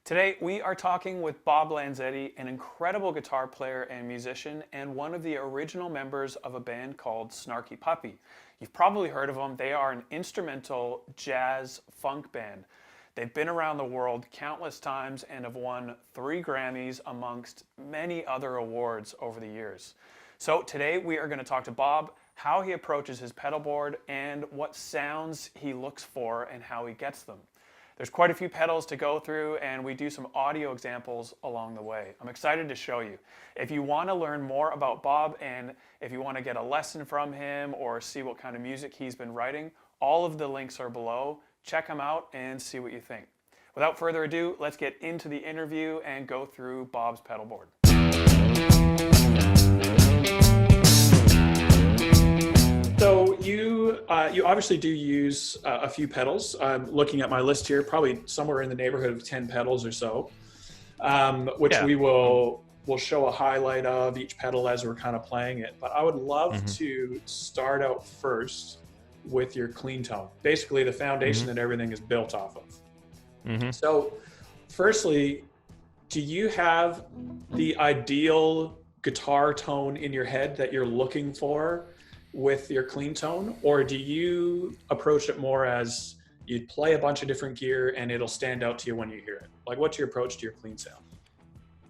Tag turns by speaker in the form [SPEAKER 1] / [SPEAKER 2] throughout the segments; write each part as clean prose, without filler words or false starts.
[SPEAKER 1] Today, we are talking with Bob Lanzetti, an incredible guitar player and musician, and one of the original members of a band called Snarky Puppy. You've probably heard of them. They are an instrumental jazz funk band. They've been around the world countless times and have won 3 Grammys amongst many other awards over the years. So today we are going to talk to Bob, how he approaches his pedal board and what sounds he looks for and how he gets them. There's quite a few pedals to go through, and we do some audio examples along the way. I'm excited to show you. If you want to learn more about Bob and if you want to get a lesson from him or see what kind of music he's been writing, all of the links are below. Check him out and see what you think. Without further ado, let's get into the interview and go through Bob's pedal board. So you obviously do use a few pedals. I'm looking at my list here, probably somewhere in the neighborhood of 10 pedals or so, which we will show a highlight of each pedal as we're kind of playing it. But I would love to start out first with your clean tone, basically the foundation that everything is built off of. So firstly, do you have the ideal guitar tone in your head that you're looking for with your clean tone, or do you approach it more as you'd play a bunch of different gear and it'll stand out to you when you hear it? Like, what's your approach to your clean sound?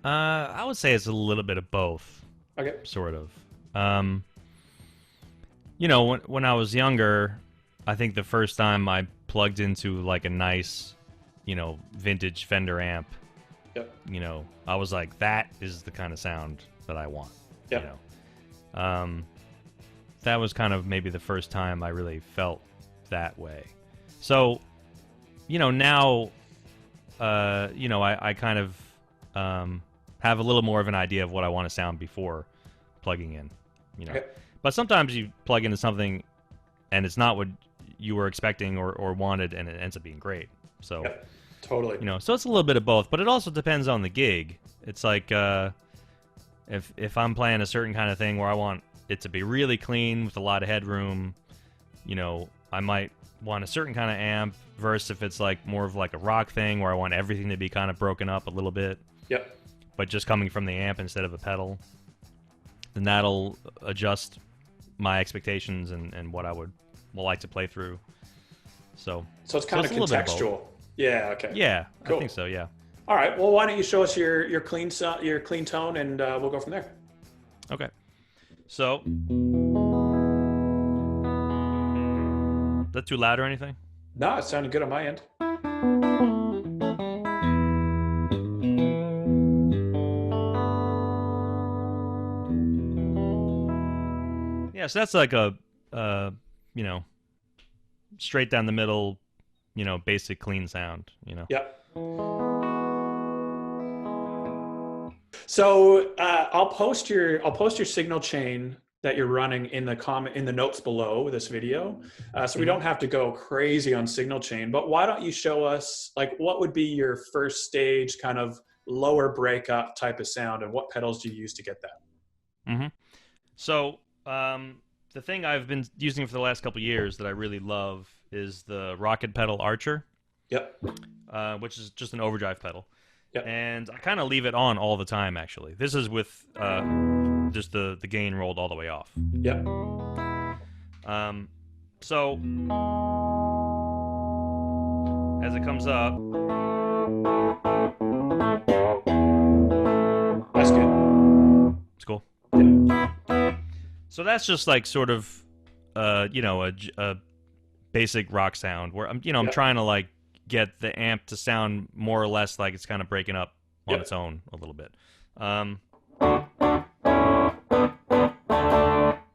[SPEAKER 2] I would say it's a little bit of both.
[SPEAKER 1] Okay.
[SPEAKER 2] Sort of. You know, when I was younger, I think the first time I plugged into like a nice, vintage Fender amp, I was like, that is the kind of sound that I want. That was kind of maybe the first time I really felt that way. So, now, I kind of have a little more of an idea of what I want to sound before plugging in,
[SPEAKER 1] Okay.
[SPEAKER 2] But sometimes you plug into something and it's not what you were expecting or wanted, and it ends up being great. So,
[SPEAKER 1] Totally.
[SPEAKER 2] So it's a little bit of both, but it also depends on the gig. It's like if I'm playing a certain kind of thing where I want it to be really clean with a lot of headroom, I might want a certain kind of amp, versus if it's like more of like a rock thing where I want everything to be kind of broken up a little bit. But just coming from the amp instead of a pedal. Then that'll adjust my expectations and what I will like to play through. So
[SPEAKER 1] it's kind of contextual. Yeah, okay.
[SPEAKER 2] Yeah,
[SPEAKER 1] cool.
[SPEAKER 2] I think so, yeah.
[SPEAKER 1] All right, well, why don't you show us your clean tone, and we'll go from there.
[SPEAKER 2] Okay. So, is that too loud or anything?
[SPEAKER 1] No, it sounded good on my end.
[SPEAKER 2] Yeah, so that's like a, straight down the middle, basic clean sound,
[SPEAKER 1] Yeah. So I'll post your signal chain that you're running in the notes below this video, so we don't have to go crazy on signal chain. But why don't you show us like what would be your first stage kind of lower breakup type of sound, and what pedals do you use to get that?
[SPEAKER 2] So the thing I've been using for the last couple of years that I really love is the J.Rockett Archer. Which is just an overdrive pedal. And I kind of leave it on all the time, actually. This is with just the gain rolled all the way off. So as it comes up,
[SPEAKER 1] that's good.
[SPEAKER 2] It's cool. So that's just like sort of a basic rock sound where I'm trying to like get the amp to sound more or less like it's kind of breaking up on its own a little bit.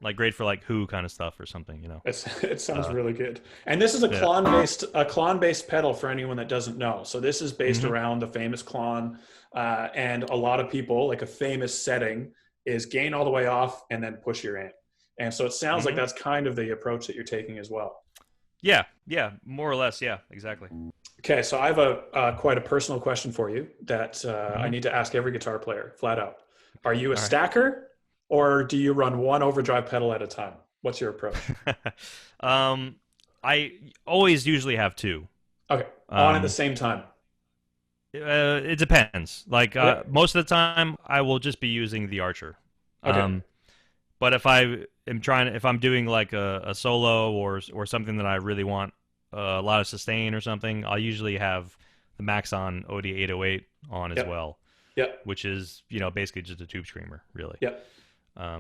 [SPEAKER 2] Like great for like Who kind of stuff or something,
[SPEAKER 1] It sounds really good. And this is a Klon-based pedal for anyone that doesn't know. So this is based around the famous Klon, and a lot of people, like a famous setting is gain all the way off and then push your amp. And so it sounds like that's kind of the approach that you're taking as well.
[SPEAKER 2] Yeah, more or less, yeah, exactly.
[SPEAKER 1] Okay, so I have quite a personal question for you that I need to ask every guitar player, flat out. Are you a stacker, or do you run one overdrive pedal at a time? What's your approach?
[SPEAKER 2] I always usually have 2.
[SPEAKER 1] Okay, on at the same time.
[SPEAKER 2] It depends. Like
[SPEAKER 1] Okay.
[SPEAKER 2] most of the time, I will just be using the Archer.
[SPEAKER 1] Okay.
[SPEAKER 2] But if I'm doing like a solo or something that I really want a lot of sustain or something, I'll usually have the Maxon OD808 on as
[SPEAKER 1] Yep.
[SPEAKER 2] well,
[SPEAKER 1] Yep.
[SPEAKER 2] which is basically just a tube screamer, really.
[SPEAKER 1] Yep.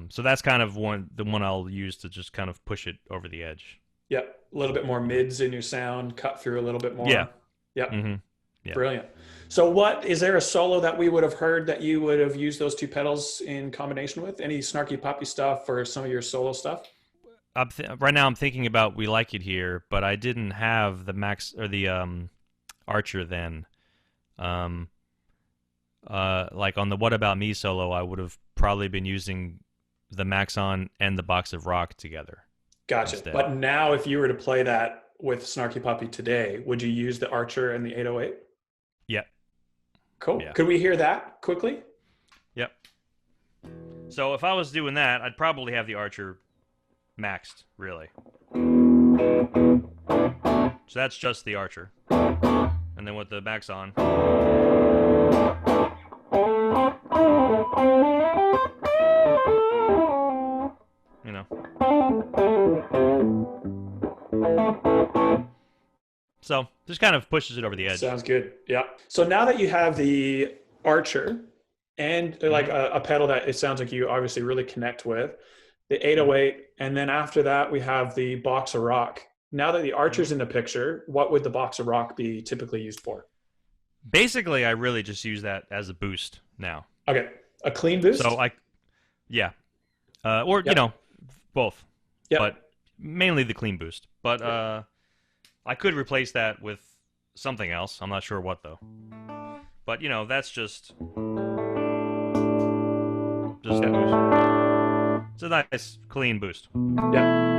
[SPEAKER 2] So that's kind of the one I'll use to just kind of push it over the edge.
[SPEAKER 1] Yep. A little bit more mids in your sound, cut through a little bit
[SPEAKER 2] Yeah.
[SPEAKER 1] more. Yep.
[SPEAKER 2] hmm Yeah.
[SPEAKER 1] Brilliant. So what is there a solo that we would have heard that you would have used those two pedals in combination with? Any Snarky Puppy stuff or some of your solo stuff?
[SPEAKER 2] Right now I'm thinking about We Like It Here, but I didn't have the Max or the Archer then. Um, like on the What About Me solo, I would have probably been using the Maxon and the Box of Rock together
[SPEAKER 1] Gotcha.
[SPEAKER 2] instead.
[SPEAKER 1] But now if you were to play that with Snarky Puppy today, would you use the Archer and the 808?
[SPEAKER 2] Yeah.
[SPEAKER 1] Cool.
[SPEAKER 2] Yeah.
[SPEAKER 1] Could we hear that quickly?
[SPEAKER 2] Yep. So if I was doing that, I'd probably have the Archer maxed, really. So that's just the Archer. And then with the Maxon. You know. So just kind of pushes it over the edge.
[SPEAKER 1] Sounds good. Yeah. So now that you have the Archer and like a pedal that it sounds like you obviously really connect with, the 808, and then after that we have the Box of Rock. Now that the Archer's in the picture, what would the Box of Rock be typically used for?
[SPEAKER 2] Basically, I really just use that as a boost now.
[SPEAKER 1] Okay. A clean boost?
[SPEAKER 2] So yeah. Or,
[SPEAKER 1] Yep.
[SPEAKER 2] Both.
[SPEAKER 1] Yep.
[SPEAKER 2] But mainly the clean boost. But I could replace that with something else. I'm not sure what, though. But, that's just a boost. It's a nice, clean boost.
[SPEAKER 1] Yeah.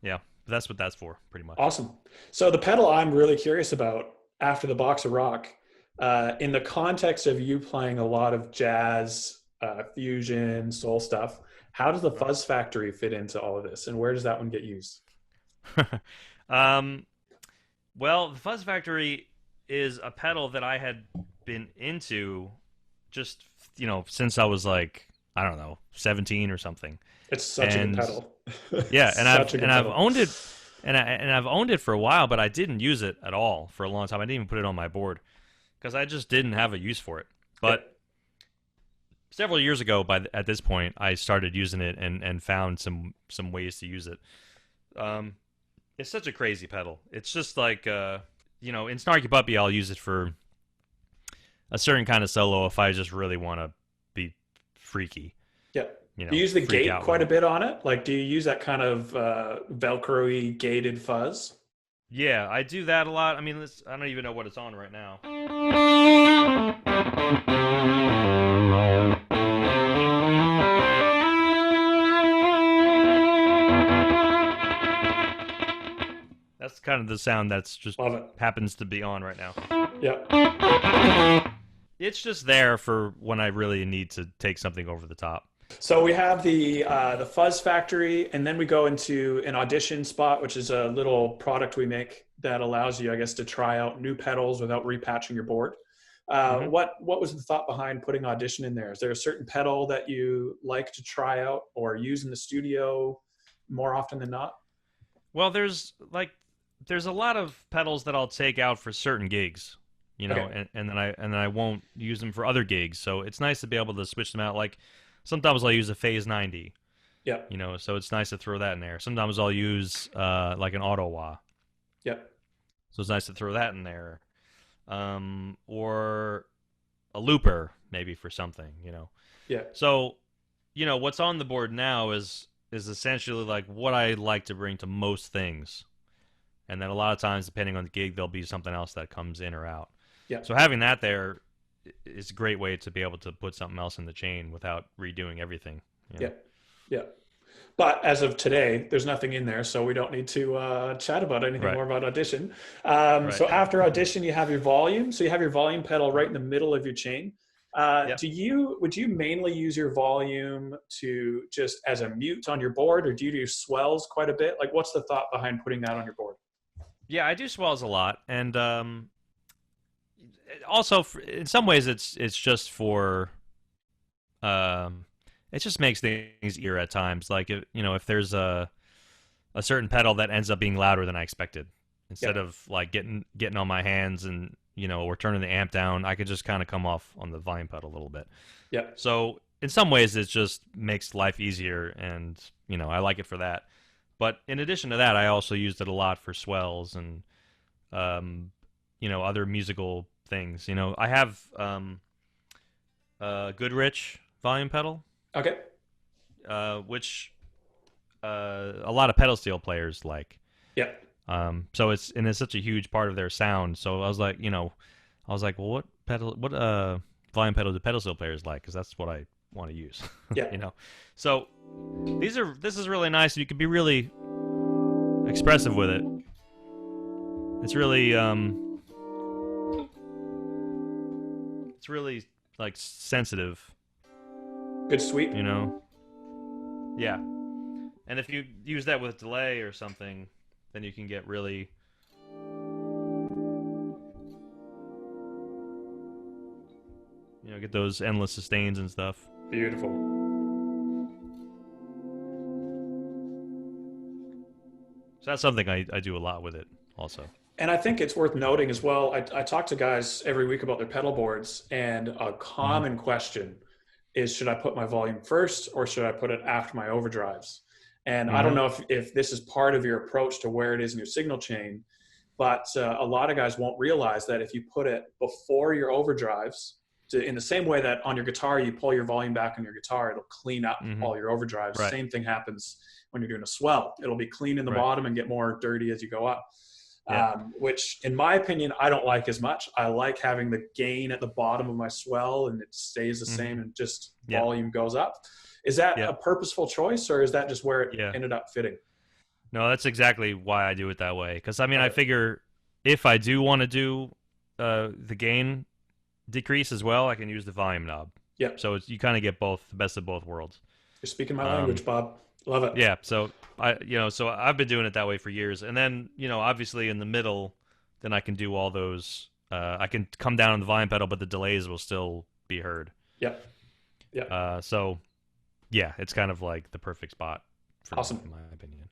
[SPEAKER 2] Yeah, that's what that's for, pretty much.
[SPEAKER 1] Awesome. So the pedal I'm really curious about after the Box of Rock, in the context of you playing a lot of jazz, fusion, soul stuff, how does the Fuzz Factory fit into all of this, and where does that one get used?
[SPEAKER 2] Well, the Fuzz Factory is a pedal that I had been into just, since I was like, I don't know, 17 or something.
[SPEAKER 1] It's such a good pedal.
[SPEAKER 2] Yeah, and I've
[SPEAKER 1] pedal.
[SPEAKER 2] owned it, and I've owned it for a while, but I didn't use it at all for a long time. I didn't even put it on my board because I just didn't have a use for it. But several years ago, at this point, I started using it and found some ways to use it. It's such a crazy pedal. It's just like in Snarky Puppy, I'll use it for a certain kind of solo if I just really want to be freaky.
[SPEAKER 1] Yeah. Do you use the gate quite a bit on it? Like, do you use that kind of Velcro-y gated fuzz?
[SPEAKER 2] Yeah, I do that a lot. I mean, I don't even know what it's on right now. That's kind of the sound that's just happens to be on right now.
[SPEAKER 1] Yeah.
[SPEAKER 2] It's just there for when I really need to take something over the top.
[SPEAKER 1] So we have the Fuzz Factory, and then we go into an Audition spot, which is a little product we make that allows you, I guess, to try out new pedals without repatching your board. What was the thought behind putting Audition in there? Is there a certain pedal that you like to try out or use in the studio more often than not?
[SPEAKER 2] Well, there's a lot of pedals that I'll take out for certain gigs, and then I won't use them for other gigs. So it's nice to be able to switch them out. Like sometimes I'll use a Phase 90.
[SPEAKER 1] Yeah.
[SPEAKER 2] So it's nice to throw that in there. Sometimes I'll use like an auto wah.
[SPEAKER 1] Yeah.
[SPEAKER 2] So it's nice to throw that in there. Or a looper maybe for something,
[SPEAKER 1] Yeah.
[SPEAKER 2] So, what's on the board now is essentially like what I like to bring to most things. And then a lot of times, depending on the gig, there'll be something else that comes in or out.
[SPEAKER 1] Yeah.
[SPEAKER 2] So having that there is a great way to be able to put something else in the chain without redoing everything.
[SPEAKER 1] Yeah. Yeah. But as of today, there's nothing in there, so we don't need to chat about anything more about Audition. So after Audition, you have your volume. So you have your volume pedal right in the middle of your chain. Would you mainly use your volume to just as a mute on your board, or do you do swells quite a bit? Like, what's the thought behind putting that on your board?
[SPEAKER 2] Yeah, I do swells a lot, and also in some ways it's just for um, it just makes things easier at times. Like if there's a certain pedal that ends up being louder than I expected, instead
[SPEAKER 1] Yeah.
[SPEAKER 2] of like getting on my hands and or turning the amp down, I could just kind of come off on the volume pedal a little bit.
[SPEAKER 1] Yeah.
[SPEAKER 2] So in some ways, it just makes life easier, and I like it for that. But in addition to that, I also used it a lot for swells and other musical things. I have a Goodrich volume pedal,
[SPEAKER 1] Okay.
[SPEAKER 2] which a lot of pedal steel players like.
[SPEAKER 1] Yeah.
[SPEAKER 2] So it's such a huge part of their sound. So I was like, well, what volume pedal do pedal steel players like? Because that's what I want to use.
[SPEAKER 1] Yeah.
[SPEAKER 2] So this is really nice. You can be really expressive with it. It's really like sensitive.
[SPEAKER 1] Good sweep.
[SPEAKER 2] Yeah. And if you use that with delay or something, then you can get really get those endless sustains and stuff.
[SPEAKER 1] Beautiful.
[SPEAKER 2] So that's something I do a lot with it also.
[SPEAKER 1] And I think it's worth noting as well. I talk to guys every week about their pedal boards, and a common question is, should I put my volume first or should I put it after my overdrives? And I don't know if this is part of your approach to where it is in your signal chain, but a lot of guys won't realize that if you put it before your overdrives, in the same way that on your guitar you pull your volume back on your guitar, it'll clean up all your overdrives.
[SPEAKER 2] Right.
[SPEAKER 1] Same thing happens when you're doing a swell. It'll be clean in the bottom and get more dirty as you go up.
[SPEAKER 2] Yeah.
[SPEAKER 1] Which in my opinion, I don't like as much. I like having the gain at the bottom of my swell and it stays the same and just volume goes up. Is that a purposeful choice, or is that just where it ended up fitting?
[SPEAKER 2] No, that's exactly why I do it that way. Because I figure if I do want to do the gain decrease as well, I can use the volume knob.
[SPEAKER 1] Yeah.
[SPEAKER 2] So you kind of get the best of both worlds.
[SPEAKER 1] You're speaking my language, Bob. Love it.
[SPEAKER 2] Yeah. So so I've been doing it that way for years, and then obviously in the middle, then I can do all those. I can come down on the volume pedal, but the delays will still be heard.
[SPEAKER 1] Yep. Yeah.
[SPEAKER 2] So yeah, it's kind of like the perfect spot for
[SPEAKER 1] awesome.
[SPEAKER 2] me, in my opinion.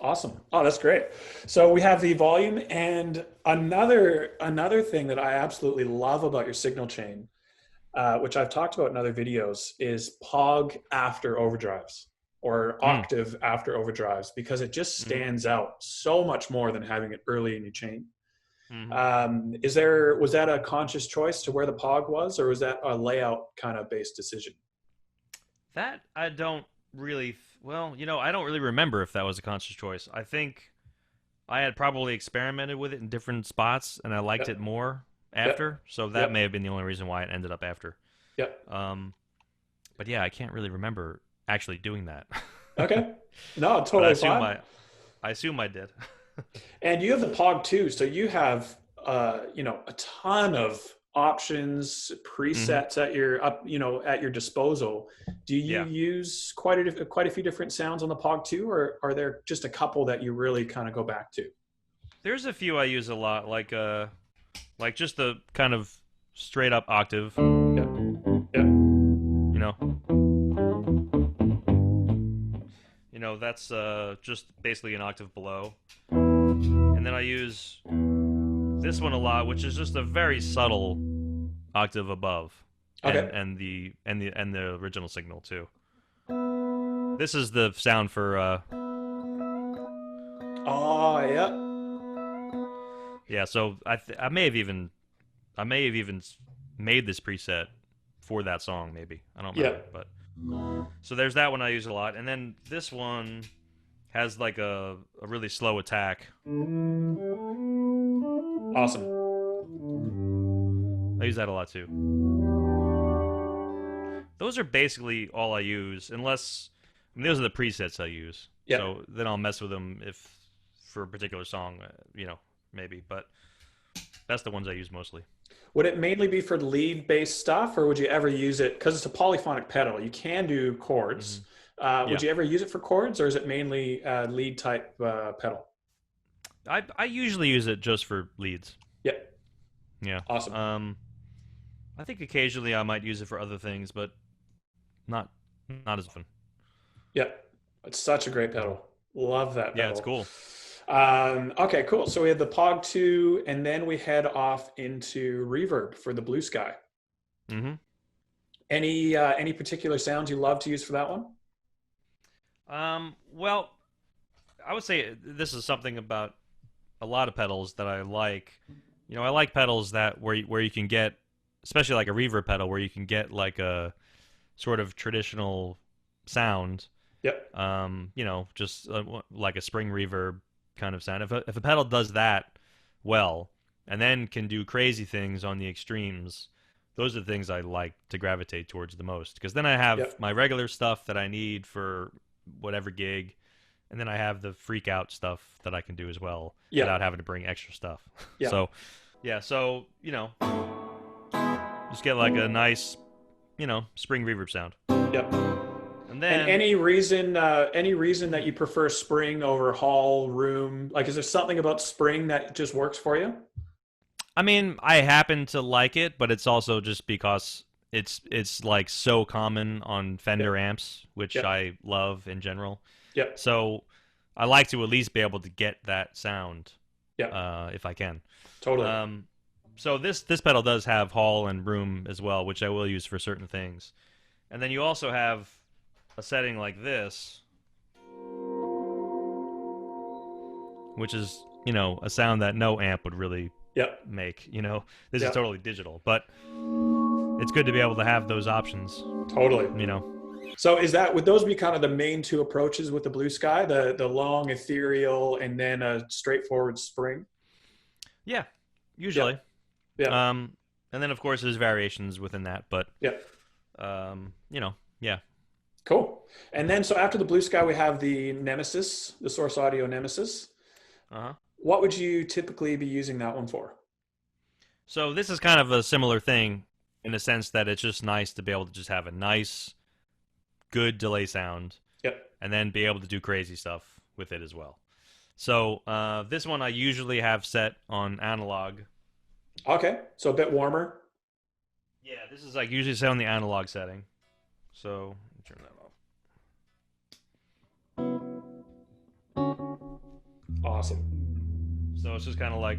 [SPEAKER 1] Awesome. Oh, that's great. So we have the volume, and another thing that I absolutely love about your signal chain, which I've talked about in other videos, is Pog after overdrives or octave after overdrives, because it just stands out so much more than having it early in your chain. Was that a conscious choice to where the Pog was, or was that a layout kind of based decision?
[SPEAKER 2] That I don't really, I don't really remember if that was a conscious choice. I think I had probably experimented with it in different spots, and I liked it more after. So that may have been the only reason why it ended up after.
[SPEAKER 1] Yep.
[SPEAKER 2] But yeah, I can't really remember actually doing that.
[SPEAKER 1] Okay. No, totally fine.
[SPEAKER 2] I assume I did.
[SPEAKER 1] And you have the Pog too, so you have a ton of options, presets at your disposal. Do you use quite a few different sounds on the Pog too, or are there just a couple that you really kind of go back to?
[SPEAKER 2] There's a few I use a lot, like just the kind of straight up octave.
[SPEAKER 1] Yeah.
[SPEAKER 2] That's just basically an octave below. And then I use this one a lot, which is just a very subtle octave above.
[SPEAKER 1] Okay.
[SPEAKER 2] And the original signal too. This is the sound for yeah, so I may have even made this preset for that song, maybe. I don't remember, but so there's that one I use a lot, and then this one has like a really slow attack.
[SPEAKER 1] Awesome.
[SPEAKER 2] I use that a lot too. Those are basically all I use, unless those are the presets I use.
[SPEAKER 1] Yeah.
[SPEAKER 2] So then I'll mess with them if for a particular song, maybe, but that's the ones I use mostly.
[SPEAKER 1] Would it mainly be for lead-based stuff, or would you ever use it, because it's a polyphonic pedal, you can do chords. Would you ever use it for chords, or is it mainly lead-type pedal?
[SPEAKER 2] I usually use it just for leads.
[SPEAKER 1] Yeah,
[SPEAKER 2] Yeah.
[SPEAKER 1] awesome.
[SPEAKER 2] I think occasionally I might use it for other things, but not not as often.
[SPEAKER 1] Yeah, it's such a great pedal. Love that
[SPEAKER 2] Yeah, it's
[SPEAKER 1] pedal.
[SPEAKER 2] cool.
[SPEAKER 1] Okay, cool. So we had the Pog 2, and then we head off into reverb for the Blue Sky.
[SPEAKER 2] Mm-hmm.
[SPEAKER 1] Any particular sounds you love to use for that one?
[SPEAKER 2] Well, I would say this is something about a lot of pedals that I like. I like pedals that where you can get, especially like a reverb pedal, where you can get like a sort of traditional sound.
[SPEAKER 1] Yep.
[SPEAKER 2] Just like a spring reverb kind of sound. If a pedal does that well, and then can do crazy things on the extremes, those are the things I like to gravitate towards the most. Because then I have
[SPEAKER 1] Yep.
[SPEAKER 2] my regular stuff that I need for whatever gig, and then I have the freak out stuff that I can do as well without
[SPEAKER 1] Yep.
[SPEAKER 2] having to bring extra stuff.
[SPEAKER 1] Yep.
[SPEAKER 2] So, yeah, just get like a nice, spring reverb sound.
[SPEAKER 1] Yep.
[SPEAKER 2] And
[SPEAKER 1] And
[SPEAKER 2] then,
[SPEAKER 1] any reason that you prefer spring over hall room? Like, is there something about spring that just works for you?
[SPEAKER 2] I mean, I happen to like it, but it's also just because it's like so common on
[SPEAKER 1] Yep.
[SPEAKER 2] Fender amps, which
[SPEAKER 1] Yep.
[SPEAKER 2] I love in general.
[SPEAKER 1] Yep.
[SPEAKER 2] So I like to at least be able to get that sound,
[SPEAKER 1] Yep.
[SPEAKER 2] if I can.
[SPEAKER 1] Totally.
[SPEAKER 2] So this pedal does have hall and room as well, which I will use for certain things. And then you also have a setting like this, which is, a sound that no amp would really
[SPEAKER 1] Yep.
[SPEAKER 2] make. This is
[SPEAKER 1] Yep.
[SPEAKER 2] totally digital, but it's good to be able to have those options.
[SPEAKER 1] Totally.
[SPEAKER 2] You know.
[SPEAKER 1] So would those be kind of the main two approaches with the Blue Sky, the long ethereal and then a straightforward spring?
[SPEAKER 2] Yeah, usually.
[SPEAKER 1] Yeah.
[SPEAKER 2] And then of course there's variations within that, but
[SPEAKER 1] Yeah.
[SPEAKER 2] yeah.
[SPEAKER 1] Cool. And then so after the Blue Sky, we have the Nemesis, the Source Audio Nemesis.
[SPEAKER 2] Uh-huh.
[SPEAKER 1] What would you typically be using that one for?
[SPEAKER 2] So this is kind of a similar thing in the sense that it's just nice to be able to just have a nice, good delay sound,
[SPEAKER 1] Yep.
[SPEAKER 2] and then be able to do crazy stuff with it as well. So this one I usually have set on analog.
[SPEAKER 1] Okay. So a bit warmer.
[SPEAKER 2] Yeah, this is like usually set on the analog setting. So let me turn that off.
[SPEAKER 1] Awesome.
[SPEAKER 2] So it's just kind of like,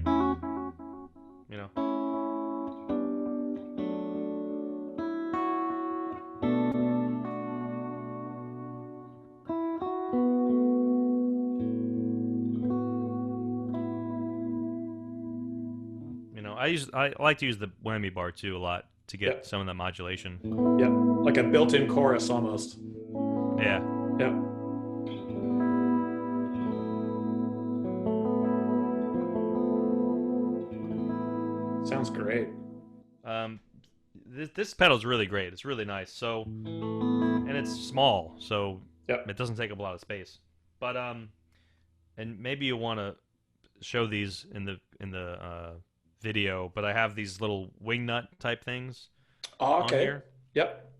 [SPEAKER 2] I like to use the whammy bar too a lot to get
[SPEAKER 1] Yep.
[SPEAKER 2] some of that modulation.
[SPEAKER 1] Yep. Like a built-in chorus almost.
[SPEAKER 2] Yeah.
[SPEAKER 1] Yep. Sounds great.
[SPEAKER 2] This pedal's really great. It's really nice. So, and it's small, so
[SPEAKER 1] Yep.
[SPEAKER 2] it doesn't take up a lot of space. But and maybe you want to show these in the video. But I have these little wing nut type things
[SPEAKER 1] Oh,
[SPEAKER 2] on
[SPEAKER 1] okay.
[SPEAKER 2] here.
[SPEAKER 1] Yep.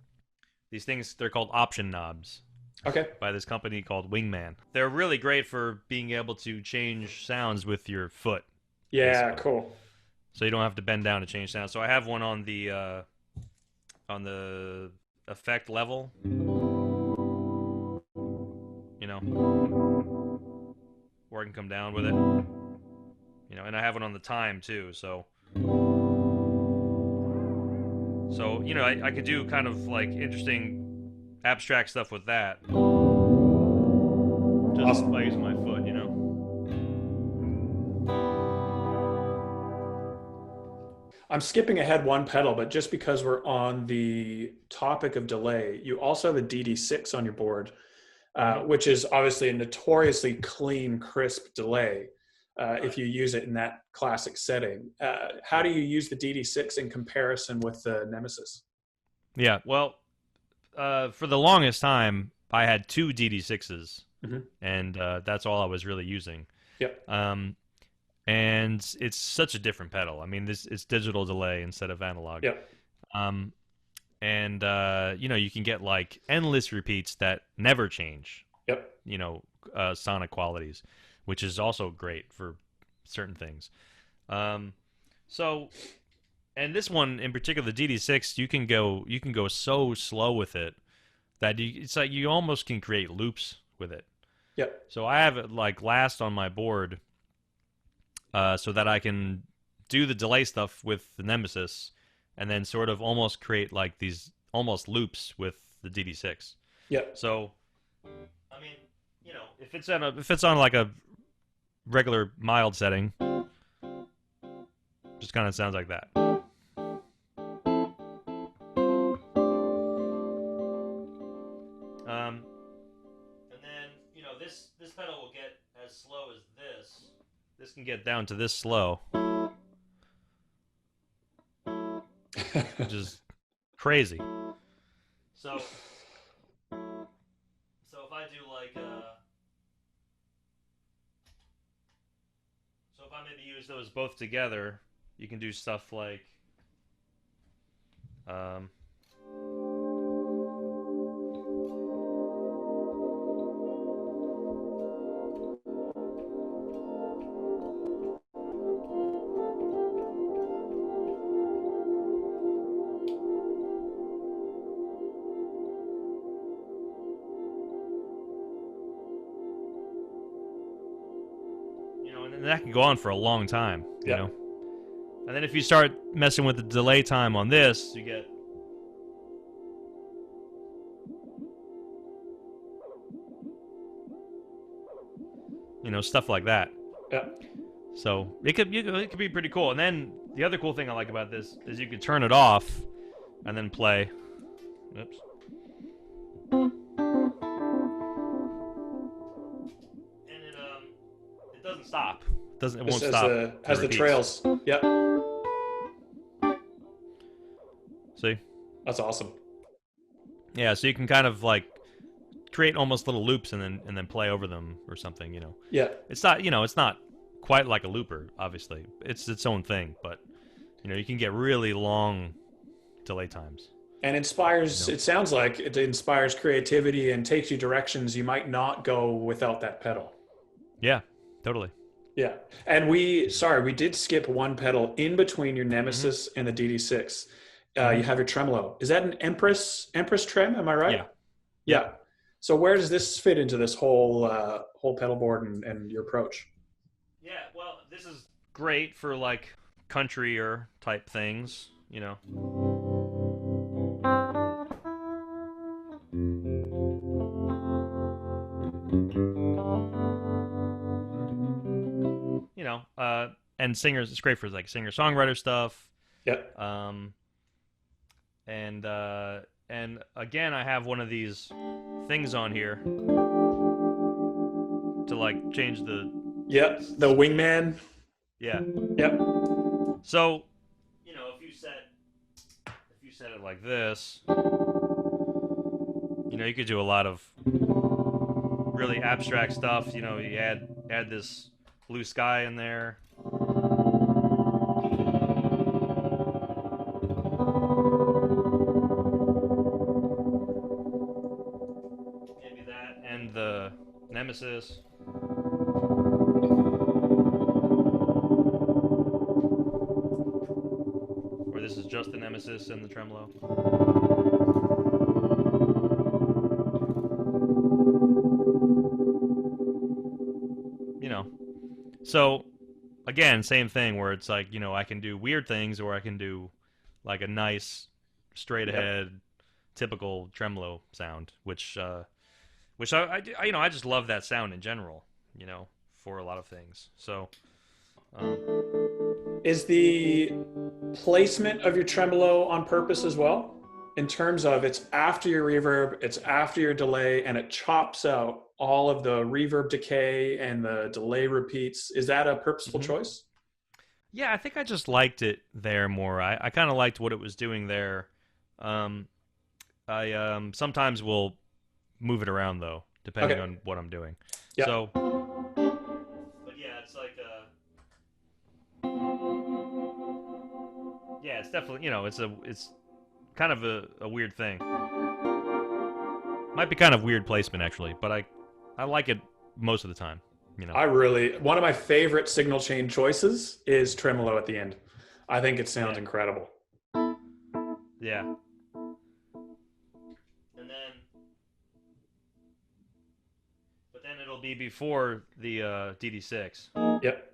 [SPEAKER 2] These things, they're called option knobs
[SPEAKER 1] Okay.
[SPEAKER 2] by this company called Wingman. They're really great for being able to change sounds with your foot,
[SPEAKER 1] Yeah,
[SPEAKER 2] basically.
[SPEAKER 1] cool.
[SPEAKER 2] So you don't have to bend down to change sound. So I have one on the effect level, where I can come down with it, and I have one on the time too. So I could do kind of like interesting abstract stuff with that, just
[SPEAKER 1] Awesome.
[SPEAKER 2] by using my foot,
[SPEAKER 1] I'm skipping ahead one pedal, but just because we're on the topic of delay, you also have a DD6 on your board, which is obviously a notoriously clean, crisp delay if you use it in that classic setting. How do you use the DD6 in comparison with the Nemesis?
[SPEAKER 2] Yeah, well, for the longest time, I had two DD6s,
[SPEAKER 1] Mhm.
[SPEAKER 2] and that's all I was really using.
[SPEAKER 1] Yep.
[SPEAKER 2] And it's such a different pedal. I mean, it's digital delay instead of analog.
[SPEAKER 1] Yep.
[SPEAKER 2] And you can get like endless repeats that never change.
[SPEAKER 1] Yep.
[SPEAKER 2] Sonic qualities, which is also great for certain things. So, and this one in particular, the DD6, you can go so slow with it that it's like you almost can create loops with it.
[SPEAKER 1] Yep.
[SPEAKER 2] So I have it like last on my board, so that I can do the delay stuff with the Nemesis, and then sort of almost create like these almost loops with the DD6.
[SPEAKER 1] Yep.
[SPEAKER 2] So, I mean, if it's on like a regular mild setting, just kind of sounds like that. And then this pedal will get as slow as this. This can get down to this slow, which is crazy. So if I do like so if I maybe use those both together, you can do stuff like and that can go on for a long time, you know. And then if you start messing with the delay time on this, you get stuff like that.
[SPEAKER 1] Yeah.
[SPEAKER 2] So it could be pretty cool. And then the other cool thing I like about this is you can turn it off and then play. Oops. And it doesn't stop. It won't stop.
[SPEAKER 1] Has the trails. Yep.
[SPEAKER 2] See?
[SPEAKER 1] That's awesome.
[SPEAKER 2] Yeah, so you can kind of like create almost little loops and then play over them or something,
[SPEAKER 1] Yeah.
[SPEAKER 2] It's not quite like a looper, obviously. It's its own thing, but you can get really long delay times.
[SPEAKER 1] And inspires, it sounds like it inspires creativity and takes you directions you might not go without that pedal.
[SPEAKER 2] Yeah, totally.
[SPEAKER 1] Yeah. And we did skip one pedal in between your Nemesis and the DD6. You have your tremolo. Is that an Empress Trem? Am I right?
[SPEAKER 2] Yeah.
[SPEAKER 1] Yeah. So where does this fit into this whole pedal board and your approach?
[SPEAKER 2] Yeah, well, this is great for like country or type things, and singers. It's great for like singer-songwriter stuff.
[SPEAKER 1] Yeah.
[SPEAKER 2] And again, I have one of these things on here to like change the.
[SPEAKER 1] Yep. The Wingman.
[SPEAKER 2] Yeah.
[SPEAKER 1] Yep.
[SPEAKER 2] So, if you set it like this, you could do a lot of really abstract stuff. You add this blue sky in there. Maybe that and the Nemesis. Or this is just the Nemesis and the tremolo. So again, same thing where it's like, I can do weird things or I can do like a nice straight ahead typical tremolo sound, which I just love that sound in general, for a lot of things. So
[SPEAKER 1] is the placement of your tremolo on purpose as well? In terms of it's after your reverb, it's after your delay, and it chops out all of the reverb decay and the delay repeats. Is that a purposeful choice?
[SPEAKER 2] Yeah, I think I just liked it there more. I kind of liked what it was doing there. I sometimes will move it around though, depending on what I'm doing.
[SPEAKER 1] Yeah.
[SPEAKER 2] So, but yeah, it's like yeah, it's definitely it's kind of a weird thing. Might be kind of weird placement actually, but I like it most of the time.
[SPEAKER 1] One of my favorite signal chain choices is tremolo at the end. I think it sounds incredible.
[SPEAKER 2] Yeah. And then, but then it'll be before the DD6.
[SPEAKER 1] Yep.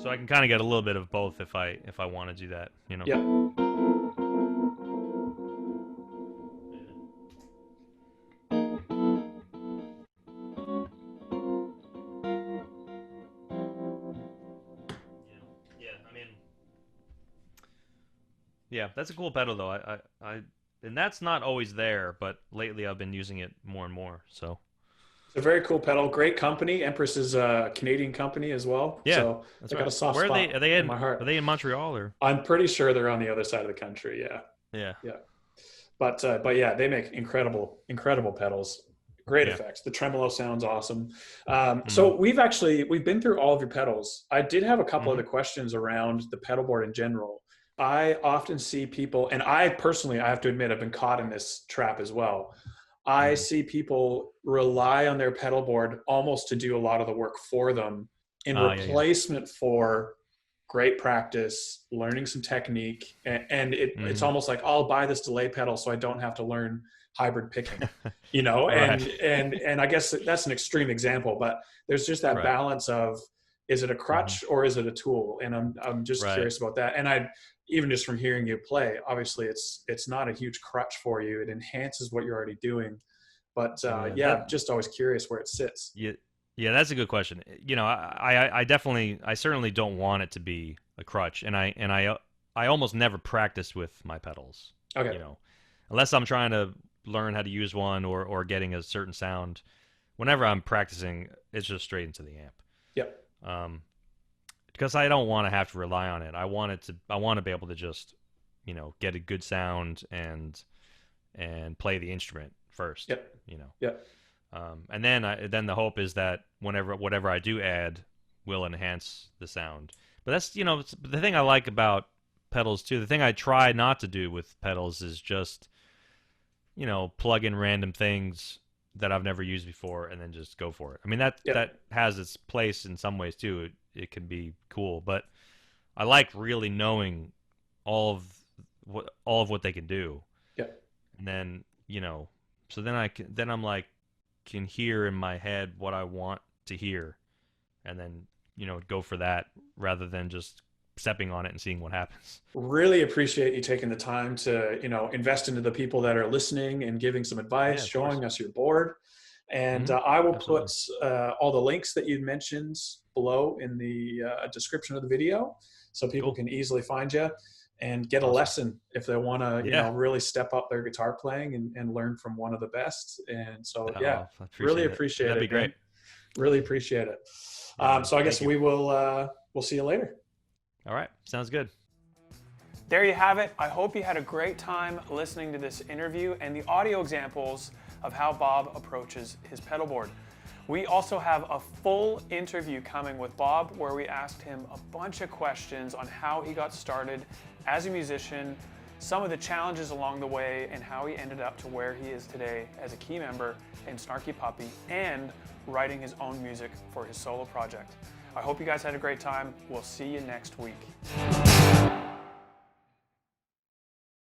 [SPEAKER 2] So I can kind of get a little bit of both if I want to do that,
[SPEAKER 1] Yep.
[SPEAKER 2] Yeah, that's a cool pedal though. And that's not always there, but lately I've been using it more and more. So
[SPEAKER 1] it's a very cool pedal. Great company. Empress is a Canadian company as well.
[SPEAKER 2] Yeah,
[SPEAKER 1] so
[SPEAKER 2] that's
[SPEAKER 1] I
[SPEAKER 2] right.
[SPEAKER 1] got a soft
[SPEAKER 2] Where
[SPEAKER 1] spot
[SPEAKER 2] are they
[SPEAKER 1] in my heart.
[SPEAKER 2] Are they in Montreal or?
[SPEAKER 1] I'm pretty sure they're on the other side of the country. Yeah.
[SPEAKER 2] Yeah.
[SPEAKER 1] But yeah, they make incredible pedals. Great effects. The tremolo sounds awesome. So we've been through all of your pedals. I did have a couple other questions around the pedal board in general. I often see people, and I personally, I have to admit, I've been caught in this trap as well. I see people rely on their pedal board almost to do a lot of the work for them in replacement for great practice, learning some technique. And it's almost like, I'll buy this delay pedal so I don't have to learn hybrid picking, you know?
[SPEAKER 2] Right.
[SPEAKER 1] And I guess that's an extreme example, but there's just that balance of, is it a crutch or is it a tool? And I'm just curious about that. And even just from hearing you play, obviously it's not a huge crutch for you. It enhances what you're already doing. But just always curious where it sits.
[SPEAKER 2] Yeah, that's a good question. You know, I certainly don't want it to be a crutch, and I almost never practice with my pedals.
[SPEAKER 1] Okay.
[SPEAKER 2] You know, unless I'm trying to learn how to use one or getting a certain sound. Whenever I'm practicing, it's just straight into the amp.
[SPEAKER 1] Yep.
[SPEAKER 2] Because I don't want to have to rely on it. I want to be able to just, you know, get a good sound and play the instrument first.
[SPEAKER 1] Yep.
[SPEAKER 2] You know.
[SPEAKER 1] Yep.
[SPEAKER 2] And then the hope is that whatever I do add will enhance the sound. But that's, you know, the thing I like about pedals too. The thing I try not to do with pedals is just, you know, plug in random things that I've never used before and then just go for it. I mean, that has its place in some ways too. It can be cool, but I like really knowing all of what they can do.
[SPEAKER 1] Yeah.
[SPEAKER 2] And then, you know, so then I'm like, can hear in my head what I want to hear, and then, you know, go for that rather than just stepping on it and seeing what happens.
[SPEAKER 1] Really appreciate you taking the time to, you know, invest into the people that are listening and giving some advice, showing us your board. And I will put all the links that you mentioned below in the description of the video, so people can easily find you and get a lesson if they want to, you know, really step up their guitar playing and learn from one of the best. And so, really appreciate it.
[SPEAKER 2] That'd be great.
[SPEAKER 1] Man. Really appreciate it. So I guess we'll see you later.
[SPEAKER 2] All right. Sounds good.
[SPEAKER 1] There you have it. I hope you had a great time listening to this interview and the audio examples of how Bob approaches his pedal board. We also have a full interview coming with Bob where we asked him a bunch of questions on how he got started as a musician, some of the challenges along the way, and how he ended up to where he is today as a key member in Snarky Puppy and writing his own music for his solo project. I hope you guys had a great time. We'll see you next week.